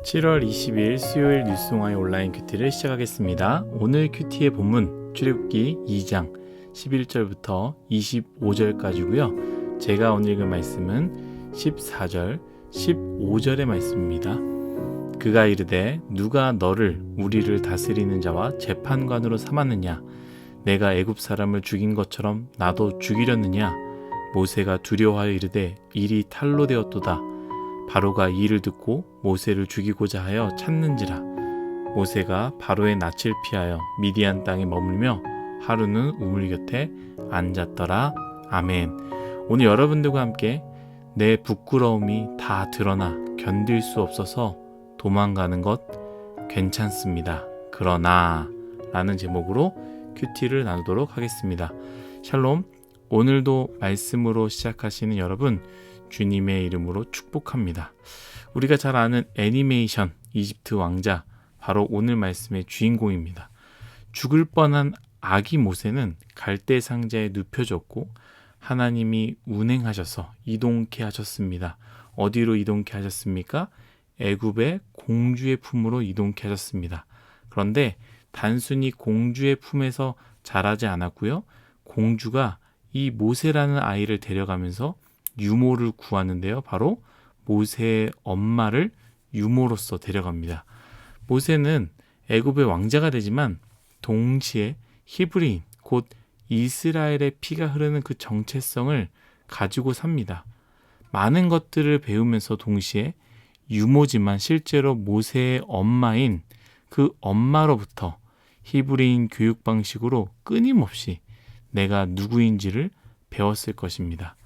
7월 20일 수요일 뉴스동아의 온라인 큐티를 시작하겠습니다. 오늘 큐티의 본문 출애굽기 2장 11절부터 25절까지고요. 제가 오늘 읽은 말씀은 14절, 15절의 말씀입니다. 그가 이르되 누가 너를 우리를 다스리는 자와 재판관으로 삼았느냐? 내가 애굽 사람을 죽인 것처럼 나도 죽이렸느냐? 모세가 두려워하여 이르되 일이 탈로 되었도다. 바로가 이 일을 듣고 모세를 죽이고자 하여 찾는지라. 모세가 바로의 낯을 피하여 미디안 땅에 머물며 하루는 우물 곁에 앉았더라. 아멘. 오늘 여러분들과 함께 내 부끄러움이 다 드러나 견딜 수 없어서 도망가는 것 괜찮습니다. 그러나 라는 제목으로 큐티를 나누도록 하겠습니다. 샬롬. 오늘도 말씀으로 시작하시는 여러분 주님의 이름으로 축복합니다. 우리가 잘 아는 애니메이션 이집트 왕자, 바로 오늘 말씀의 주인공입니다. 죽을 뻔한 아기 모세는 갈대 상자에 눕혀졌고 하나님이 운행하셔서 이동케 하셨습니다. 어디로 이동케 하셨습니까? 애굽의 공주의 품으로 이동케 하셨습니다. 그런데 단순히 공주의 품에서 자라지 않았고요. 공주가 이 모세라는 아이를 데려가면서 유모를 구하는데요. 바로 모세의 엄마를 유모로서 데려갑니다. 모세는 애굽의 왕자가 되지만 동시에 히브리인, 곧 이스라엘의 피가 흐르는 그 정체성을 가지고 삽니다. 많은 것들을 배우면서 동시에 유모지만 실제로 모세의 엄마인 그 엄마로부터 히브리인 교육 방식으로 끊임없이 내가 누구인지를 배웠을 것입니다.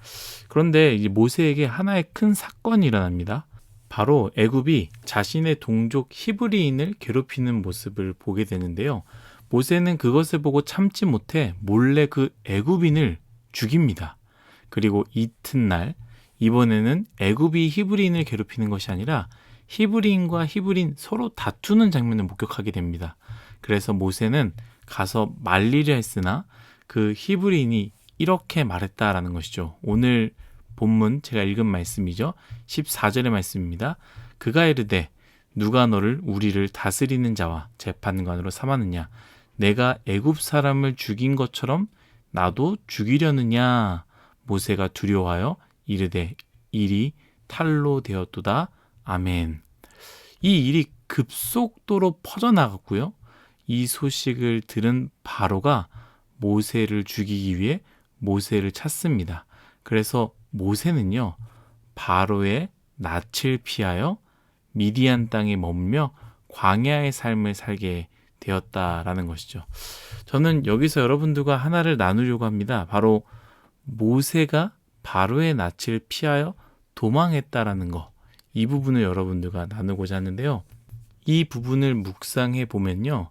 그런데 이제 모세에게 하나의 큰 사건이 일어납니다. 바로 애굽이 자신의 동족 히브리인을 괴롭히는 모습을 보게 되는데요. 모세는 그것을 보고 참지 못해 몰래 그 애굽인을 죽입니다. 그리고 이튿날 이번에는 애굽이 히브리인을 괴롭히는 것이 아니라 히브리인과 히브리인 서로 다투는 장면을 목격하게 됩니다. 그래서 모세는 가서 말리려 했으나 그 히브리인이 이렇게 말했다라는 것이죠. 오늘 본문 제가 읽은 말씀이죠. 14절의 말씀입니다. 그가 이르되 누가 너를 우리를 다스리는 자와 재판관으로 삼았느냐? 내가 애굽 사람을 죽인 것처럼 나도 죽이려느냐? 모세가 두려워하여 이르되 일이 탈로 되었도다. 아멘. 이 일이 급속도로 퍼져나갔고요. 이 소식을 들은 바로가 모세를 죽이기 위해 모세를 찾습니다. 그래서 모세는요, 바로의 낯을 피하여 미디안 땅에 머물며 광야의 삶을 살게 되었다라는 것이죠. 저는 여기서 여러분들과 하나를 나누려고 합니다. 바로 모세가 바로의 낯을 피하여 도망했다라는 거, 이 부분을 여러분들과 나누고자 하는데요. 이 부분을 묵상해 보면요,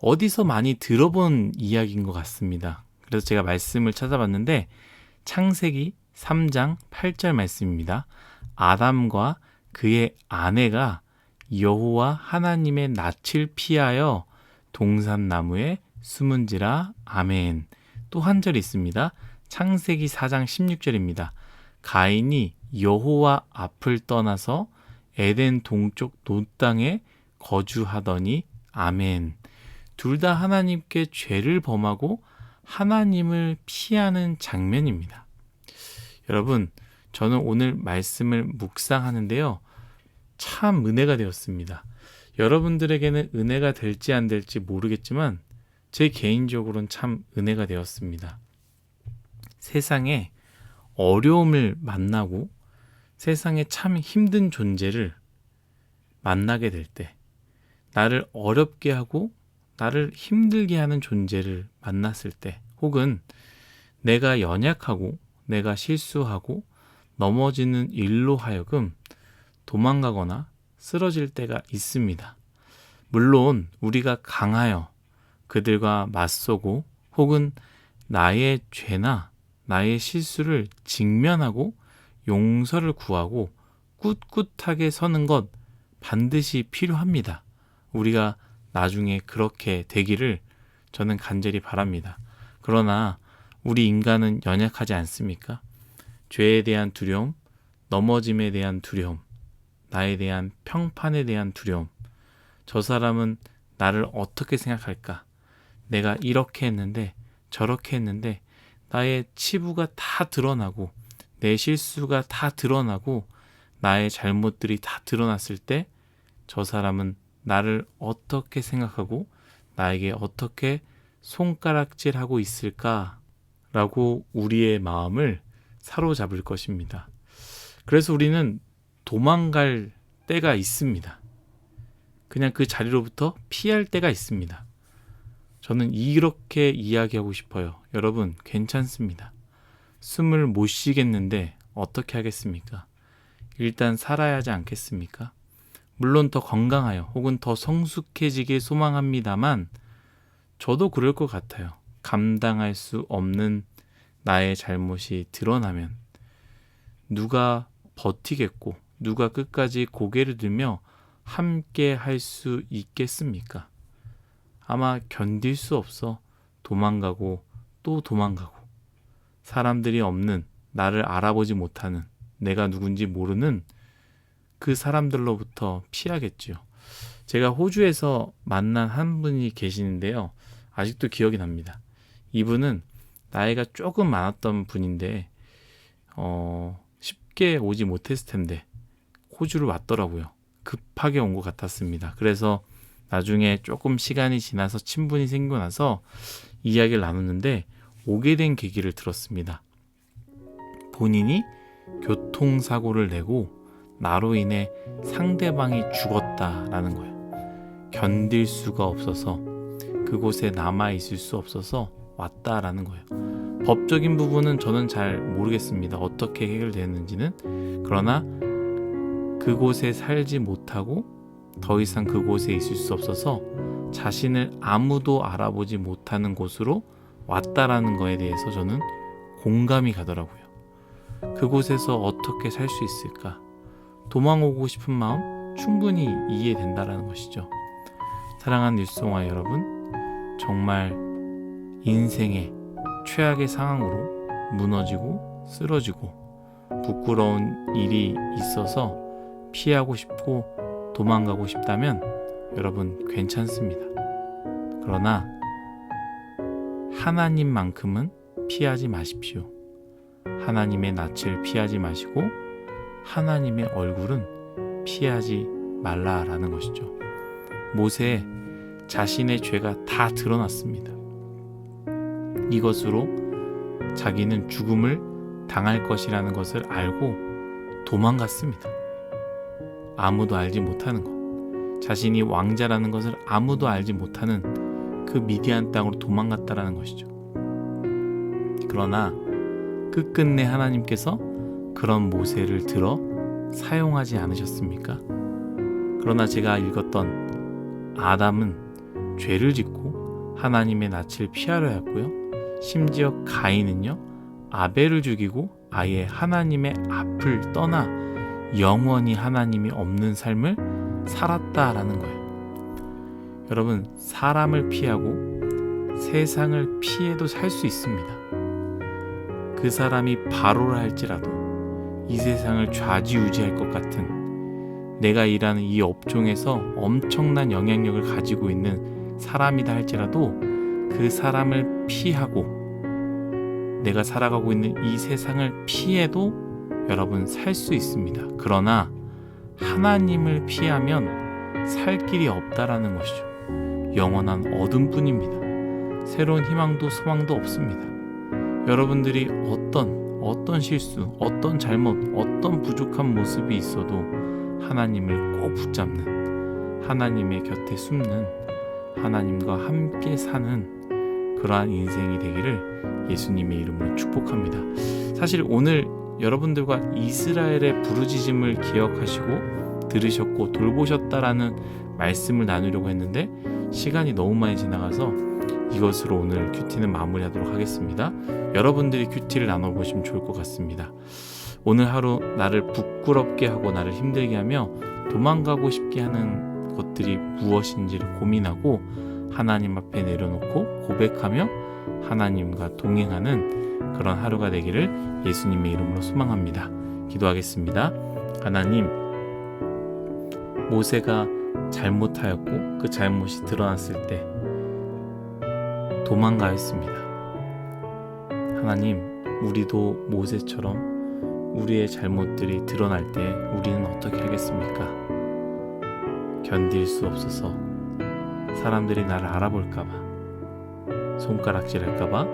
어디서 많이 들어본 이야기인 것 같습니다. 그래서 제가 말씀을 찾아봤는데 창세기 3장 8절 말씀입니다. 아담과 그의 아내가 여호와 하나님의 낯을 피하여 동산나무에 숨은지라. 아멘. 또 한 절 있습니다. 창세기 4장 16절입니다. 가인이 여호와 앞을 떠나서 에덴 동쪽 논 땅에 거주하더니. 아멘. 둘 다 하나님께 죄를 범하고 하나님을 피하는 장면입니다. 여러분, 저는 오늘 말씀을 묵상하는데요, 참 은혜가 되었습니다. 여러분들에게는 은혜가 될지 안 될지 모르겠지만 제 개인적으로는 참 은혜가 되었습니다. 세상에 어려움을 만나고 세상에 참 힘든 존재를 만나게 될 때, 나를 어렵게 하고 나를 힘들게 하는 존재를 만났을 때, 혹은 내가 연약하고 내가 실수하고 넘어지는 일로 하여금 도망가거나 쓰러질 때가 있습니다. 물론 우리가 강하여 그들과 맞서고 혹은 나의 죄나 나의 실수를 직면하고 용서를 구하고 꿋꿋하게 서는 것 반드시 필요합니다. 우리가 나중에 그렇게 되기를 저는 간절히 바랍니다. 그러나 우리 인간은 연약하지 않습니까? 죄에 대한 두려움, 넘어짐에 대한 두려움, 나에 대한 평판에 대한 두려움, 저 사람은 나를 어떻게 생각할까? 내가 이렇게 했는데 저렇게 했는데 나의 치부가 다 드러나고 내 실수가 다 드러나고 나의 잘못들이 다 드러났을 때 저 사람은 나를 어떻게 생각하고 나에게 어떻게 손가락질하고 있을까? 라고 우리의 마음을 사로잡을 것입니다. 그래서 우리는 도망갈 때가 있습니다. 그냥 그 자리로부터 피할 때가 있습니다. 저는 이렇게 이야기하고 싶어요. 여러분, 괜찮습니다. 숨을 못 쉬겠는데 어떻게 하겠습니까? 일단 살아야 하지 않겠습니까? 물론 더 건강하여 혹은 더 성숙해지길 소망합니다만 저도 그럴 것 같아요. 감당할 수 없는 나의 잘못이 드러나면 누가 버티겠고 누가 끝까지 고개를 들며 함께 할 수 있겠습니까? 아마 견딜 수 없어 도망가고 또 도망가고 사람들이 없는 나를 알아보지 못하는 내가 누군지 모르는 그 사람들로부터 피하겠지요. 제가 호주에서 만난 한 분이 계시는데요. 아직도 기억이 납니다. 이분은 나이가 조금 많았던 분인데 쉽게 오지 못했을 텐데 호주를 왔더라고요. 급하게 온 것 같았습니다. 그래서 나중에 조금 시간이 지나서 친분이 생기고 나서 이야기를 나눴는데 오게 된 계기를 들었습니다. 본인이 교통사고를 내고 나로 인해 상대방이 죽었다라는 거예요. 견딜 수가 없어서 그곳에 남아있을 수 없어서 왔다라는 거예요. 법적인 부분은 저는 잘 모르겠습니다. 어떻게 해결되는지는. 그러나 그곳에 살지 못하고 더 이상 그곳에 있을 수 없어서 자신을 아무도 알아보지 못하는 곳으로 왔다라는 거에 대해서 저는 공감이 가더라고요. 그곳에서 어떻게 살 수 있을까? 도망오고 싶은 마음 충분히 이해된다라는 것이죠. 사랑하는 뉴스송화 여러분, 정말 인생의 최악의 상황으로 무너지고 쓰러지고 부끄러운 일이 있어서 피하고 싶고 도망가고 싶다면 여러분 괜찮습니다. 그러나 하나님만큼은 피하지 마십시오. 하나님의 낯을 피하지 마시고 하나님의 얼굴은 피하지 말라라는 것이죠. 모세 자신의 죄가 다 드러났습니다. 이것으로 자기는 죽음을 당할 것이라는 것을 알고 도망갔습니다. 아무도 알지 못하는 것, 자신이 왕자라는 것을 아무도 알지 못하는 그 미디안 땅으로 도망갔다라는 것이죠. 그러나 끝끝내 하나님께서 그런 모세를 들어 사용하지 않으셨습니까? 그러나 제가 읽었던 아담은 죄를 짓고 하나님의 낯을 피하려 했고요. 심지어 가인은요, 아벨을 죽이고 아예 하나님의 앞을 떠나 영원히 하나님이 없는 삶을 살았다라는 거예요. 여러분, 사람을 피하고 세상을 피해도 살 수 있습니다. 그 사람이 바로라 할지라도 이 세상을 좌지우지할 것 같은 내가 일하는 이 업종에서 엄청난 영향력을 가지고 있는 사람이다 할지라도 그 사람을 피하고 내가 살아가고 있는 이 세상을 피해도 여러분 살 수 있습니다. 그러나 하나님을 피하면 살 길이 없다라는 것이죠. 영원한 어둠뿐입니다. 새로운 희망도 소망도 없습니다. 여러분들이 어떤 실수, 어떤 잘못, 어떤 부족한 모습이 있어도 하나님을 꼭 붙잡는, 하나님의 곁에 숨는, 하나님과 함께 사는 그러한 인생이 되기를 예수님의 이름으로 축복합니다. 사실 오늘 여러분들과 이스라엘의 부르짖음을 기억하시고 들으셨고 돌보셨다라는 말씀을 나누려고 했는데 시간이 너무 많이 지나가서 이것으로 오늘 큐티는 마무리하도록 하겠습니다. 여러분들이 큐티를 나눠보시면 좋을 것 같습니다. 오늘 하루 나를 부끄럽게 하고 나를 힘들게 하며 도망가고 싶게 하는 것들이 무엇인지를 고민하고 하나님 앞에 내려놓고 고백하며 하나님과 동행하는 그런 하루가 되기를 예수님의 이름으로 소망합니다. 기도하겠습니다. 하나님, 모세가 잘못하였고 그 잘못이 드러났을 때 도망가였습니다. 하나님, 우리도 모세처럼 우리의 잘못들이 드러날 때 우리는 어떻게 하겠습니까? 견딜 수 없어서 사람들이 나를 알아볼까봐, 손가락질할까봐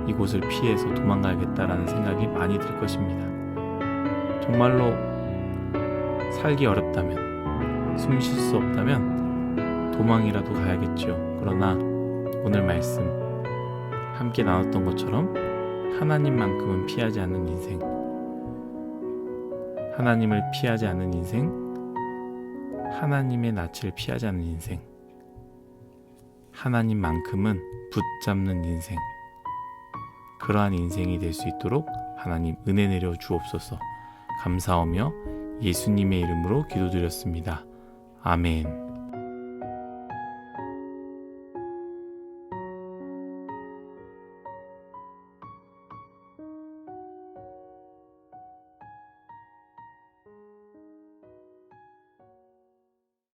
이곳을 피해서 도망가야겠다라는 생각이 많이 들 것입니다. 정말로 살기 어렵다면, 숨 쉴 수 없다면 도망이라도 가야겠지요. 그러나 오늘 말씀 함께 나눴던 것처럼 하나님만큼은 피하지 않는 인생, 하나님을 피하지 않는 인생, 하나님의 낯을 피하지 않는 인생, 하나님만큼은 붙잡는 인생, 그러한 인생이 될 수 있도록 하나님 은혜 내려 주옵소서. 감사하며 예수님의 이름으로 기도드렸습니다. 아멘.